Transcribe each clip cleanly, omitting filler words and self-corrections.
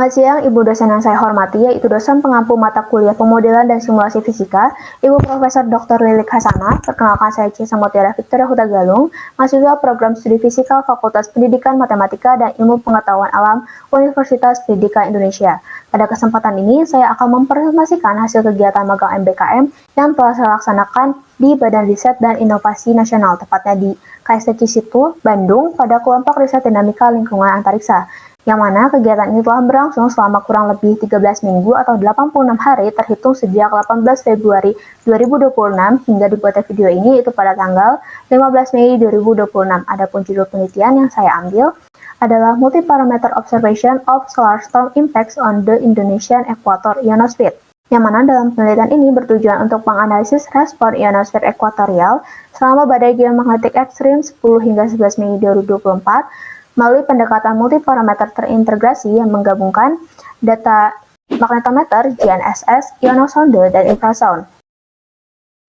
Selamat siang, Ibu dosen yang saya hormati, yaitu dosen pengampu mata kuliah pemodelan dan simulasi fisika, Ibu Profesor Dr. Lilik Hasanah. Perkenalkan, saya Cesa Mutiara Victoria Huta Galung, mahasiswa program studi fisika Fakultas Pendidikan Matematika dan Ilmu Pengetahuan Alam Universitas Pendidikan Indonesia. Pada kesempatan ini, saya akan mempresentasikan hasil kegiatan magang MBKM yang telah saya laksanakan di Badan Riset dan Inovasi Nasional, tepatnya di KSTC Situ, Bandung, pada kelompok riset dinamika lingkungan antariksa, yang mana kegiatan ini telah berlangsung selama kurang lebih 13 minggu atau 86 hari terhitung sejak 18 Februari 2026 hingga dibuatnya video ini, itu pada tanggal 15 Mei 2026. Adapun judul penelitian yang saya ambil adalah Multi-Parameter Observation of Solar Storm Impacts on the Indonesian Equator Ionosphere, yang mana dalam penelitian ini bertujuan untuk menganalisis respon ionosfer ekuatorial selama badai geomagnetik ekstrim 10 hingga 11 Mei 2024 melalui pendekatan multiparameter terintegrasi yang menggabungkan data magnetometer, GNSS, ionosonde, dan infrasound.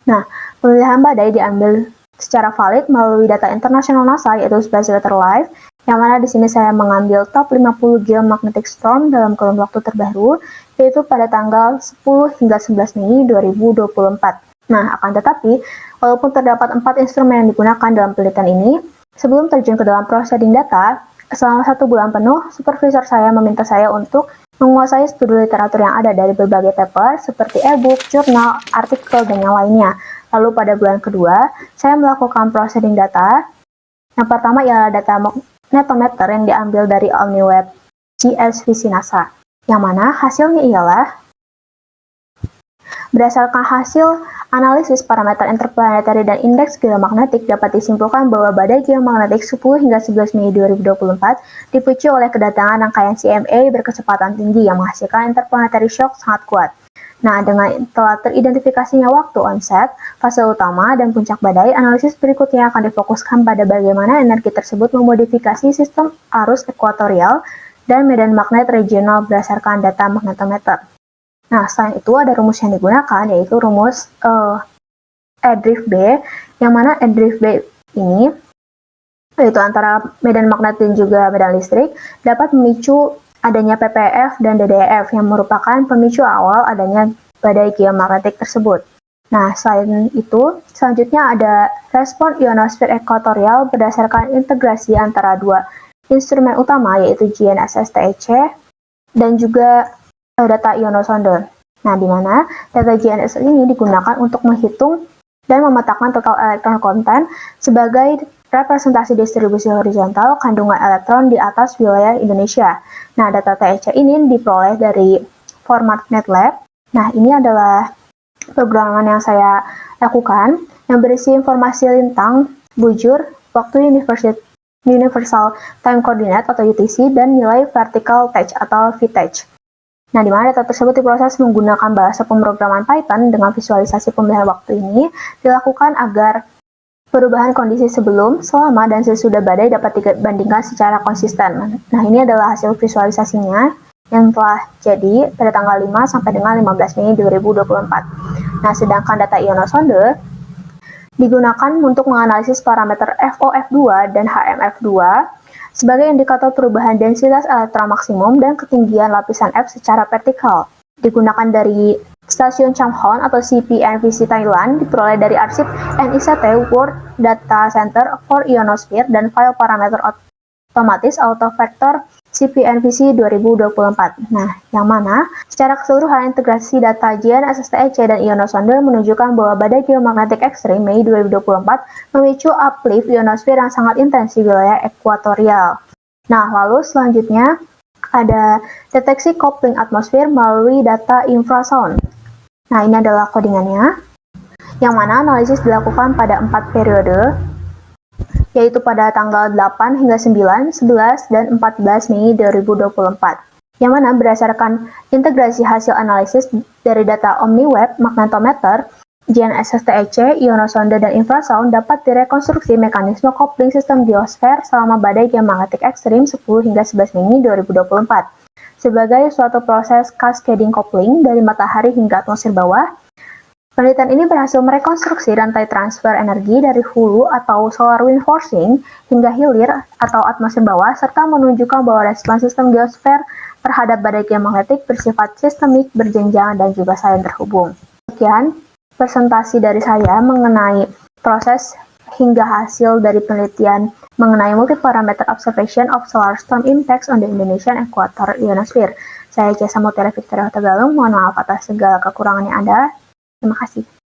Nah, pemilihan badai diambil secara valid melalui data internasional NASA, yaitu Space Weather Live, yang mana di sini saya mengambil top 50 geomagnetic storm dalam kurun waktu terbaru, yaitu pada tanggal 10 hingga 11 Mei 2024. Nah, akan tetapi, walaupun terdapat 4 instrumen yang digunakan dalam penelitian ini, sebelum terjun ke dalam processing data, selama 1 bulan penuh, supervisor saya meminta saya untuk menguasai studi literatur yang ada dari berbagai paper seperti e-book, jurnal, artikel, dan yang lainnya. Lalu pada bulan kedua, saya melakukan processing data. Yang pertama ialah data magnetometer yang diambil dari OmniWeb GSVC NASA, yang mana hasilnya ialah berdasarkan hasil analisis parameter interplanetary dan indeks geomagnetik, dapat disimpulkan bahwa badai geomagnetik 10 hingga 11 Mei 2024 dipicu oleh kedatangan rangkaian CMA berkecepatan tinggi yang menghasilkan interplanetary shock sangat kuat. Nah, dengan telah teridentifikasinya waktu onset, fase utama, dan puncak badai, analisis berikutnya akan difokuskan pada bagaimana energi tersebut memodifikasi sistem arus ekuatorial dan medan magnet regional berdasarkan data magnetometer. Nah, selain itu ada rumus yang digunakan, yaitu rumus E drift B, yang mana E drift B ini, yaitu antara medan magnet dan juga medan listrik, dapat memicu adanya PPF dan DDF, yang merupakan pemicu awal adanya badai geomagnetik tersebut. Nah, selain itu, selanjutnya ada respon ionosfer ekuatorial berdasarkan integrasi antara dua instrumen utama, yaitu GNSS TEC dan juga data ionosonde. Nah, di mana data GNSS ini digunakan untuk menghitung dan memetakan total elektron konten sebagai representasi distribusi horizontal kandungan elektron di atas wilayah Indonesia. Nah, data TEC ini diperoleh dari format MATLAB. Nah, ini adalah programan yang saya lakukan yang berisi informasi lintang, bujur, waktu Universal Time Coordinate atau UTC, dan nilai vertical touch atau VTouch. Nah, di mana data tersebut diproses menggunakan bahasa pemrograman Python dengan visualisasi pemilihan waktu ini dilakukan agar perubahan kondisi sebelum, selama, dan sesudah badai dapat dibandingkan secara konsisten. Nah, ini adalah hasil visualisasinya yang telah jadi pada tanggal 5 sampai dengan 15 Mei 2024. Nah, sedangkan data ionosonde digunakan untuk menganalisis parameter FOF2 dan HMF2 sebagai indikator perubahan densitas elektron maksimum dan ketinggian lapisan F secara vertikal. Digunakan dari Stasiun Champhon atau CPNVC Thailand, diperoleh dari arsip NICT World Data Center for Ionosphere dan file parameter otomatis auto-vector CPNVC 2024. Nah, yang mana secara keseluruhan integrasi data GNSS TEC dan ionosonde menunjukkan bahwa badai geomagnetik ekstrim Mei 2024 memicu uplift ionosfer yang sangat intens di wilayah ekuatorial. Nah, lalu selanjutnya ada deteksi coupling atmosfer melalui data infrasound. Nah, ini adalah codingannya, yang mana analisis dilakukan pada 4 periode, yaitu pada tanggal 8 hingga 9, 11, dan 14 Mei 2024. Yang mana berdasarkan integrasi hasil analisis dari data OmniWeb, magnetometer, GNSS TEC, ionosonde, dan infrasound dapat direkonstruksi mekanisme coupling sistem geosfer selama badai geomagnetik ekstrim 10 hingga 11 Mei 2024. Sebagai suatu proses cascading coupling dari matahari hingga atmosfer bawah, Penelitian ini berhasil merekonstruksi rantai transfer energi dari hulu atau solar wind forcing hingga hilir atau atmosfer bawah, serta menunjukkan bahwa respons sistem geosfer terhadap badai geomagnetik bersifat sistemik, berjenjang, dan juga saling terhubung. Sekian presentasi dari saya mengenai proses hingga hasil dari penelitian mengenai multi-parameter observation of solar storm impacts on the Indonesian Equator Ionosphere. Saya Jasa Mutiara Victoria Tegalung, mohon maaf atas segala kekurangan yang ada. Terima kasih.